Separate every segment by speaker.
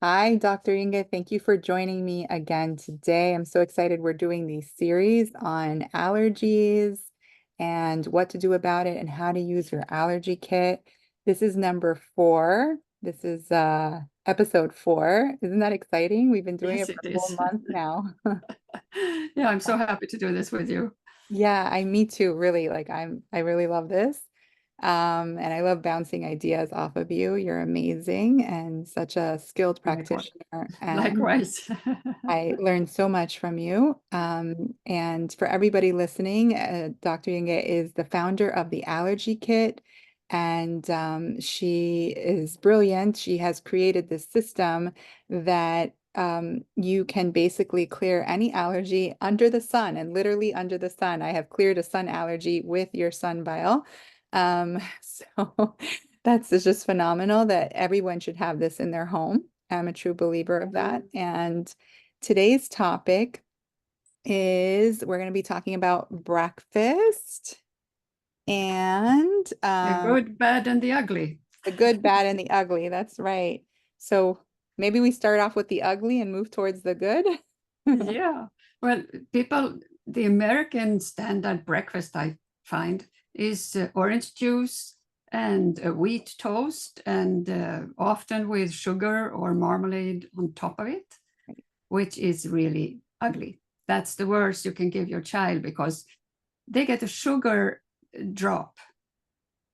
Speaker 1: Hi, Dr. Ynge. Thank you for joining me again today. I'm so excited we're doing these series on allergies and what to do about it and how to use your allergy kit. This is number 4. This is episode 4. Isn't that exciting? We've been doing
Speaker 2: Yes,
Speaker 1: it
Speaker 2: it
Speaker 1: for a whole
Speaker 2: is.
Speaker 1: month now.
Speaker 2: Yeah, I'm so happy to do this with you.
Speaker 1: Yeah, me too, really. I really love this. And I love bouncing ideas off of you. You're amazing and such a skilled
Speaker 2: Likewise.
Speaker 1: practitioner. And
Speaker 2: Likewise.
Speaker 1: I learned so much from you. And for everybody listening, Dr. Ynge is the founder of the Allergy Kit, and she is brilliant. She has created this system that you can basically clear any allergy under the sun, and literally under the sun. I have cleared a sun allergy with your sun bile. So that's just phenomenal that everyone should have this in their home. I'm a true believer of that. And today's topic is we're going to be talking about breakfast and
Speaker 2: The good, bad, and the ugly.
Speaker 1: the good, bad, and the ugly. That's right. So maybe we start off with the ugly and move towards the good.
Speaker 2: Yeah. Well, the American standard breakfast I find is orange juice and wheat toast, and often with sugar or marmalade on top of it, which is really ugly. That's the worst you can give your child because they get a sugar drop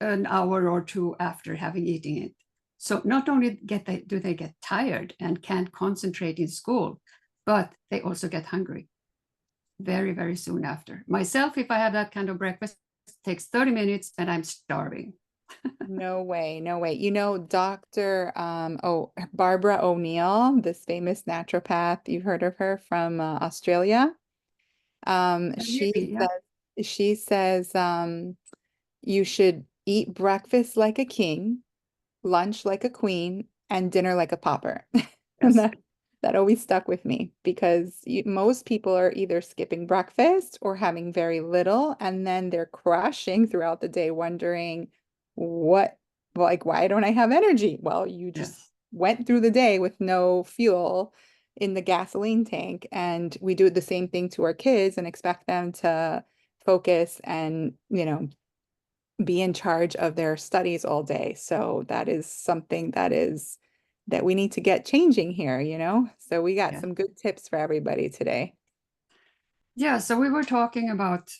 Speaker 2: an hour or two after having eaten it. So not only do they get tired and can't concentrate in school, but they also get hungry very, very soon after. Myself, if I have that kind of breakfast, it takes 30 minutes and I'm starving.
Speaker 1: No way, no way. Dr. Barbara O'Neill, this famous naturopath, you've heard of her from Australia. Um, she
Speaker 2: Yeah.
Speaker 1: she says you should eat breakfast like a king, lunch like a queen, and dinner like a pauper. And
Speaker 2: Yes.
Speaker 1: that always stuck with me because most people are either skipping breakfast or having very little, and then they're crashing throughout the day, wondering what, like, why don't I have energy? Well, you just
Speaker 2: Yes.
Speaker 1: went through the day with no fuel in the gasoline tank, and we do the same thing to our kids and expect them to focus and, be in charge of their studies all day. So that is something that we need to get changing here. So we got
Speaker 2: Yeah.
Speaker 1: some good tips for everybody today.
Speaker 2: Yeah. So we were talking about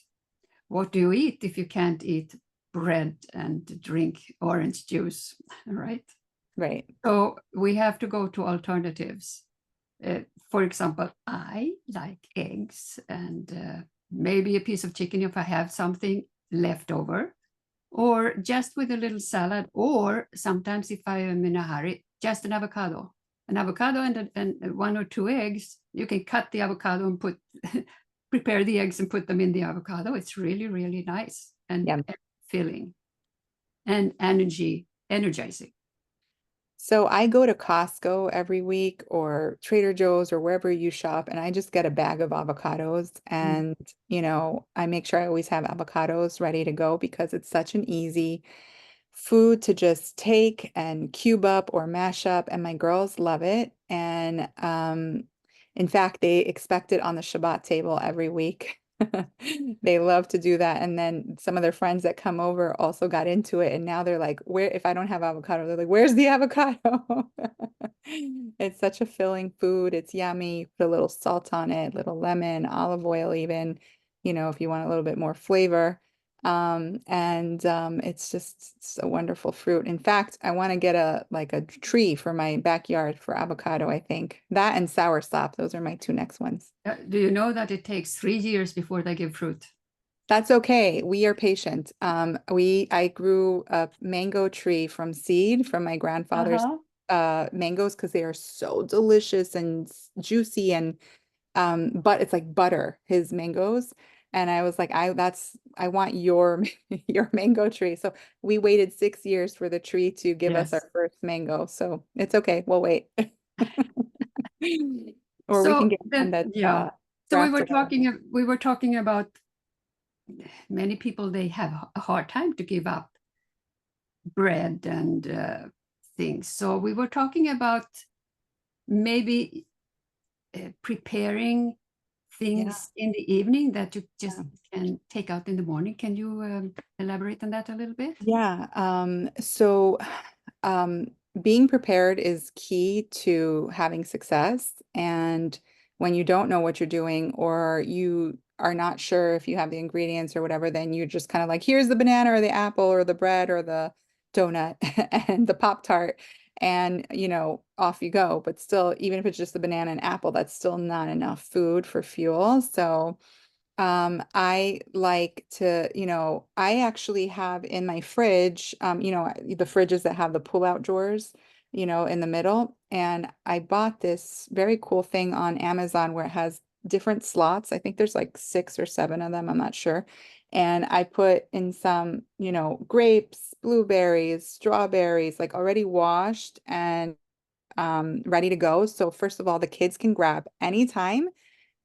Speaker 2: what do you eat if you can't eat bread and drink orange juice, right?
Speaker 1: Right.
Speaker 2: So we have to go to alternatives. For example, I like eggs and maybe a piece of chicken if I have something left over, or just with a little salad, or sometimes if I am in a hurry, just an avocado. An avocado and 1 or 2 eggs. You can cut the avocado and prepare the eggs and put them in the avocado. It's really, really nice and
Speaker 1: Yeah.
Speaker 2: filling and energizing.
Speaker 1: So I go to Costco every week or Trader Joe's or wherever you shop, and I just get a bag of avocados.
Speaker 2: Mm.
Speaker 1: And, I make sure I always have avocados ready to go because it's such an easy food to just take and cube up or mash up. And my girls love it. And in fact, they expect it on the Shabbat table every week. They love to do that. And then some of their friends that come over also got into it. And now they're like, where, if I don't have avocado, they're like, where's the avocado? It's such a filling food. It's yummy. Put a little salt on it, little lemon, olive oil, even, if you want a little bit more flavor. And it's a wonderful fruit. In fact, I want to get a tree for my backyard for avocado, I think. That and soursop, those are my 2 next ones.
Speaker 2: Do you know that it takes 3 years before they give fruit?
Speaker 1: That's okay. We are patient. I grew a mango tree from seed from my grandfather's
Speaker 2: Uh-huh.
Speaker 1: mangoes because they are so delicious and juicy, and but it's like butter, his mangoes. And I was like, I want your your mango tree. So we waited 6 years for the tree to give us
Speaker 2: Yes.
Speaker 1: our first mango. So it's okay. We'll wait. Or we can
Speaker 2: So
Speaker 1: get one
Speaker 2: then,
Speaker 1: that's
Speaker 2: yeah. So
Speaker 1: grafted out.
Speaker 2: we were talking about many people, they have a hard time to give up bread and things. So we were talking about maybe preparing
Speaker 1: Yeah.
Speaker 2: things in the evening that you
Speaker 1: Yeah.
Speaker 2: just can take out in the morning. Can you elaborate on that a little bit?
Speaker 1: Yeah. So um, being prepared is key to having success. And when you don't know what you're doing or you are not sure if you have the ingredients or whatever, then you're just kind of like, here's the banana or the apple or the bread or the donut and the Pop-Tart. And, off you go. But still, even if it's just the banana and apple, that's still not enough food for fuel. So I like to, I actually have in my fridge, the fridges that have the pull-out drawers, in the middle. And I bought this very cool thing on Amazon where it has different slots. I think there's like 6 or 7 of them, I'm not sure. And I put in some, grapes, blueberries, strawberries, like already washed and ready to go. So first of all, the kids can grab anytime.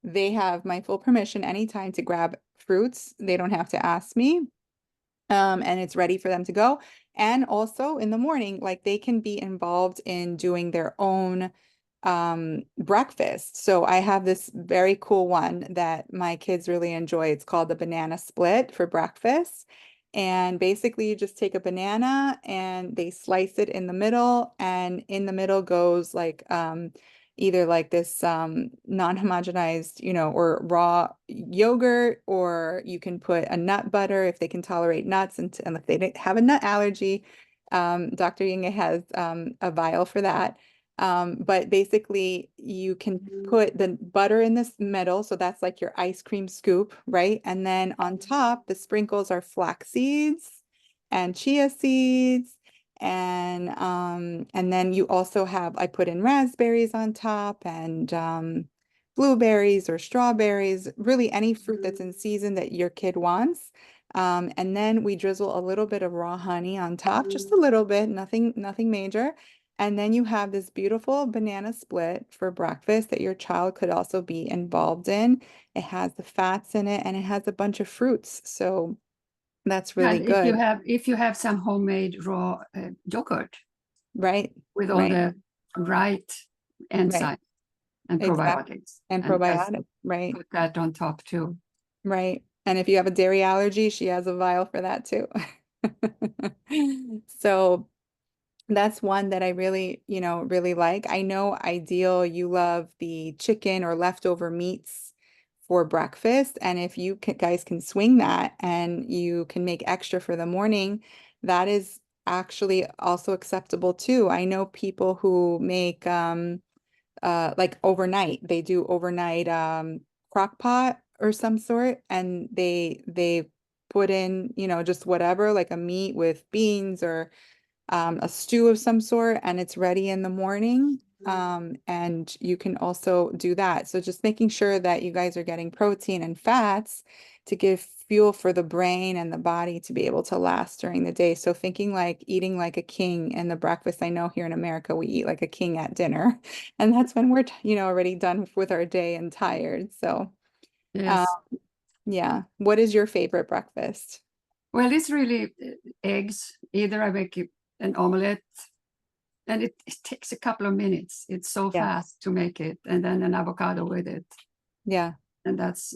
Speaker 1: They have my full permission anytime to grab fruits. They don't have to ask me. And it's ready for them to go. And also in the morning, like they can be involved in doing their own breakfast. So I have this very cool one that my kids really enjoy. It's called the banana split for breakfast. And basically, you just take a banana and they slice it in the middle, and in the middle goes like either like this non-homogenized, or raw yogurt, or you can put a nut butter if they can tolerate nuts, and if they didn't have a nut allergy, Dr. Ynge has a vial for that. But basically, you can put the butter in this middle, so that's like your ice cream scoop, right? And then on top, the sprinkles are flax seeds and chia seeds. And then you also have, I put in raspberries on top and blueberries or strawberries, really any fruit that's in season that your kid wants. And then we drizzle a little bit of raw honey on top, just a little bit, nothing major. And then you have this beautiful banana split for breakfast that your child could also be involved in. It has the fats in it and it has a bunch of fruits. So that's really
Speaker 2: And
Speaker 1: good.
Speaker 2: if you have some homemade raw yogurt
Speaker 1: Right,
Speaker 2: with all
Speaker 1: right,
Speaker 2: the right
Speaker 1: right.
Speaker 2: enzymes and
Speaker 1: Exactly.
Speaker 2: probiotics,
Speaker 1: And
Speaker 2: and just
Speaker 1: probiotic, right,
Speaker 2: put that on top too.
Speaker 1: right. And if you have a dairy allergy, she has a vial for that too. So that's one that I really, really like. I know Ideal, you love the chicken or leftover meats for breakfast. And if you guys can swing that and you can make extra for the morning, that is actually also acceptable too. I know people who make like overnight. They do overnight crock pot or some sort, and they put in, just whatever, like a meat with beans or a stew of some sort, and it's ready in the morning. And you can also do that. So just making sure that you guys are getting protein and fats to give fuel for the brain and the body to be able to last during the day. So thinking like eating like a king in the breakfast. I know here in America we eat like a king at dinner, and that's when we're, already done with our day and tired. So, uh,
Speaker 2: Yes.
Speaker 1: yeah. What is your favorite breakfast?
Speaker 2: Well, it's really eggs. Either I make an omelette, and it takes a couple of minutes. It's so
Speaker 1: Yeah.
Speaker 2: fast to make it, and then an avocado with it,
Speaker 1: Yeah.
Speaker 2: and that's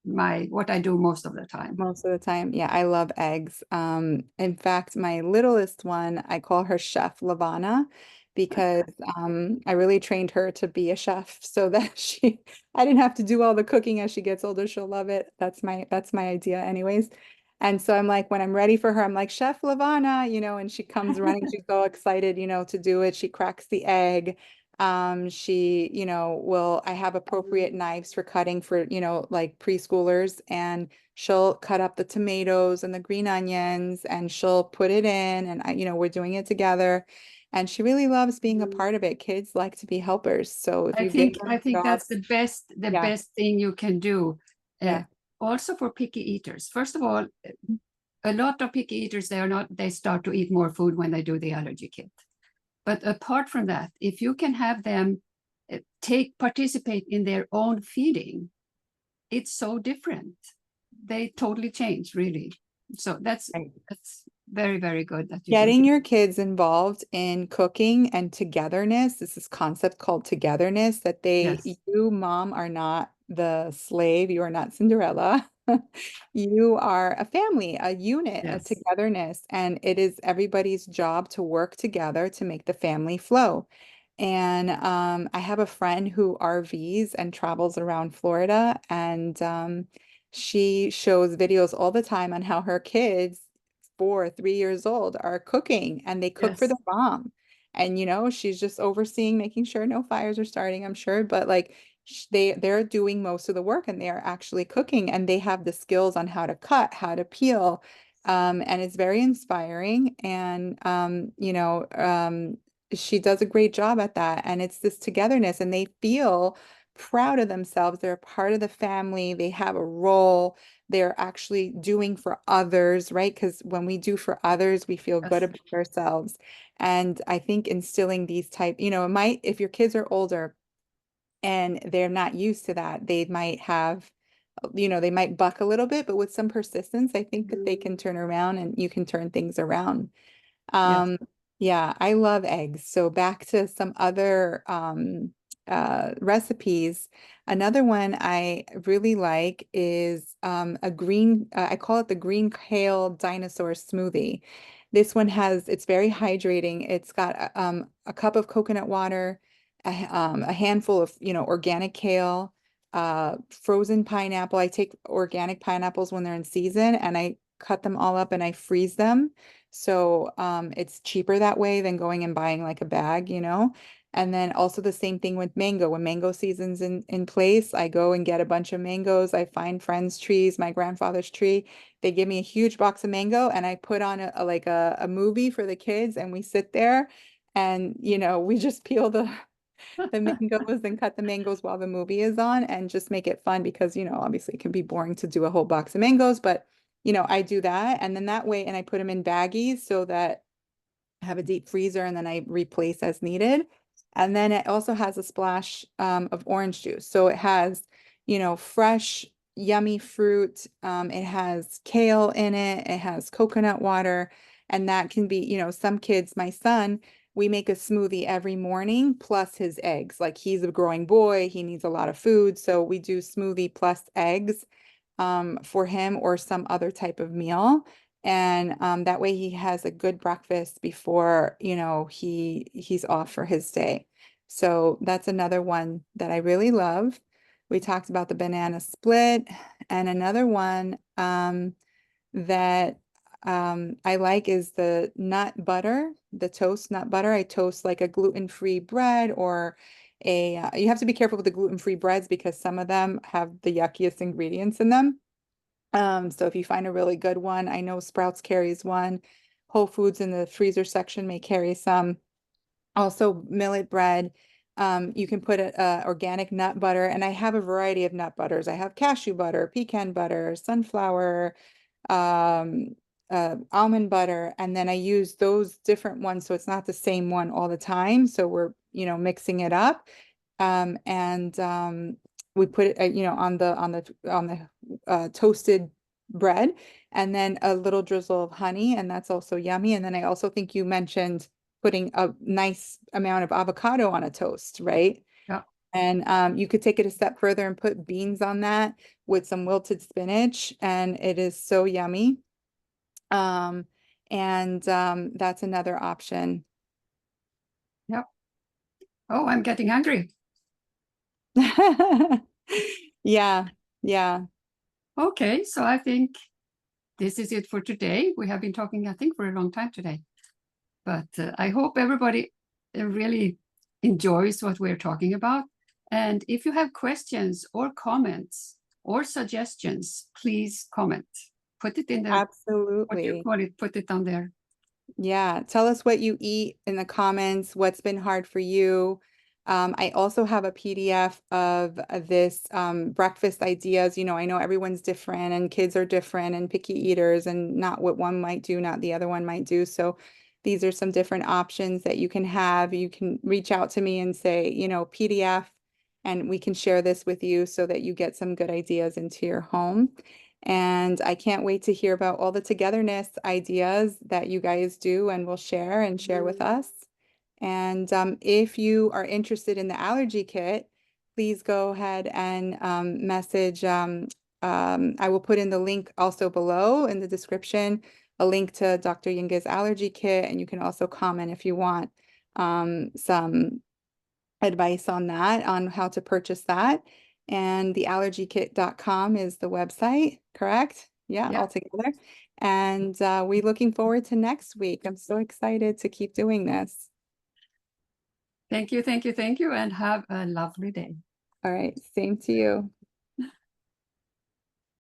Speaker 2: my what I do most of the time.
Speaker 1: Most of the time. Yeah, I love eggs. In fact, my littlest one, I call her Chef Lavana because I really trained her to be a chef so that I didn't have to do all the cooking. As she gets older, she'll love it. That's my idea anyways. And so I'm like, when I'm ready for her, I'm like, Chef Lavana, and she comes running. She's so excited, to do it. She cracks the egg. She, I have appropriate knives for cutting for, like preschoolers, and she'll cut up the tomatoes and the green onions and she'll put it in, and we're doing it together. And she really loves being a part of it. Kids like to be helpers. So if you give
Speaker 2: I
Speaker 1: them
Speaker 2: think that's
Speaker 1: jobs,
Speaker 2: the
Speaker 1: yeah,
Speaker 2: best thing you can do. Uh,
Speaker 1: yeah,
Speaker 2: Also for picky eaters. First of all, a lot of picky eaters, they start to eat more food when they do the allergy kit. But apart from that, if you can have them participate in their own feeding, it's so different. They totally change, really. So
Speaker 1: right.
Speaker 2: that's very, very good that you do.
Speaker 1: Getting your kids involved in cooking and togetherness, this is concept called togetherness, that
Speaker 2: Yes,
Speaker 1: you, mom, are not the slave, you are not Cinderella. You are a family, a unit, a
Speaker 2: yes,
Speaker 1: togetherness, and it is everybody's job to work together to make the family flow. And I have a friend who RVs and travels around Florida, and she shows videos all the time on how her kids 4, 3 years old are cooking and they cook for
Speaker 2: yes,
Speaker 1: their mom. And she's just overseeing, making sure no fires are starting, I'm sure, but like they're doing most of the work and they are actually cooking and they have the skills on how to cut, how to peel. And it's very inspiring. And she does a great job at that. And it's this togetherness and they feel proud of themselves. They're a part of the family. They have a role they're actually doing for others, right? Because when we do for others, we feel good
Speaker 2: yes,
Speaker 1: about ourselves. And I think instilling these type, it might, if your kids are older and they're not used to that, they might have, they might buck a little bit, but with some persistence, I think that they can turn around and you can turn things around.
Speaker 2: yes.
Speaker 1: Um, yeah, I love eggs. So back to some other recipes. Another one I really like is a green, I call it the green kale dinosaur smoothie. This one it's very hydrating. It's got a cup of coconut water, a handful of, organic kale, frozen pineapple. I take organic pineapples when they're in season and I cut them all up and I freeze them. So it's cheaper that way than going and buying like a bag. And then also the same thing with mango. When mango season's in place, I go and get a bunch of mangoes. I find friends' trees, my grandfather's tree. They give me a huge box of mango and I put on like a movie for the kids and we sit there and we just peel the mangoes and cut the mangoes while the movie is on and just make it fun because, obviously it can be boring to do a whole box of mangoes, but I do that and then that way, and I put them in baggies so that I have a deep freezer and then I replace as needed. And then it also has a splash of orange juice. So it has, fresh, yummy fruit. It has kale in it. It has coconut water. And that can be, some kids, my son, we make a smoothie every morning plus his eggs. Like he's a growing boy, he needs a lot of food. So we do smoothie plus eggs for him or some other type of meal. And that way he has a good breakfast before, he's off for his day. So that's another one that I really love. We talked about the banana split and another one that I like is the nut butter, the toast nut butter. I toast like a gluten-free bread or you have to be careful with the gluten-free breads because some of them have the yuckiest ingredients in them. So if you find a really good one, I know Sprouts carries one. Whole Foods in the freezer section may carry some. Also, millet bread. You can put organic nut butter, and I have a variety of nut butters. I have cashew butter, pecan butter, sunflower, um, almond butter, and then I use those different ones so it's not the same one all the time. So we're, mixing it up. And we put it, on the toasted bread, and then a little drizzle of honey, and that's also yummy. And then I also think you mentioned putting a nice amount of avocado on a toast, right?
Speaker 2: Yeah.
Speaker 1: And you could take it a step further and put beans on that with some wilted spinach, and it is so yummy. Um, and that's another option.
Speaker 2: Yeah. Oh, I'm getting hungry.
Speaker 1: Yeah, yeah,
Speaker 2: Okay, so I think this is it for today. We have been talking, I think, for a long time today. But I hope everybody really enjoys what we're talking about. And if you have questions or comments or suggestions, please comment. Put it in the, what do you
Speaker 1: absolutely.
Speaker 2: call it? Put it on there.
Speaker 1: Yeah, tell us what you eat in the comments, what's been hard for you. I also have a PDF of this breakfast ideas. I know everyone's different and kids are different and picky eaters and not what one might do, not the other one might do. So these are some different options that you can have. You can reach out to me and say, PDF, and we can share this with you so that you get some good ideas into your home. And I can't wait to hear about all the togetherness ideas that you guys do and will share with us. And if you are interested in the allergy kit, please go ahead and message. I will put in the link also below in the description, a link to Dr. Ynge's allergy kit, and you can also comment if you want some advice on that, on how to purchase that. And theallergykit.com is the website, correct? Yeah,
Speaker 2: Yeah.
Speaker 1: all together. And we're looking forward to next week. I'm so excited to keep doing this.
Speaker 2: Thank you, thank you, thank you, and have a lovely day.
Speaker 1: All right, same to you.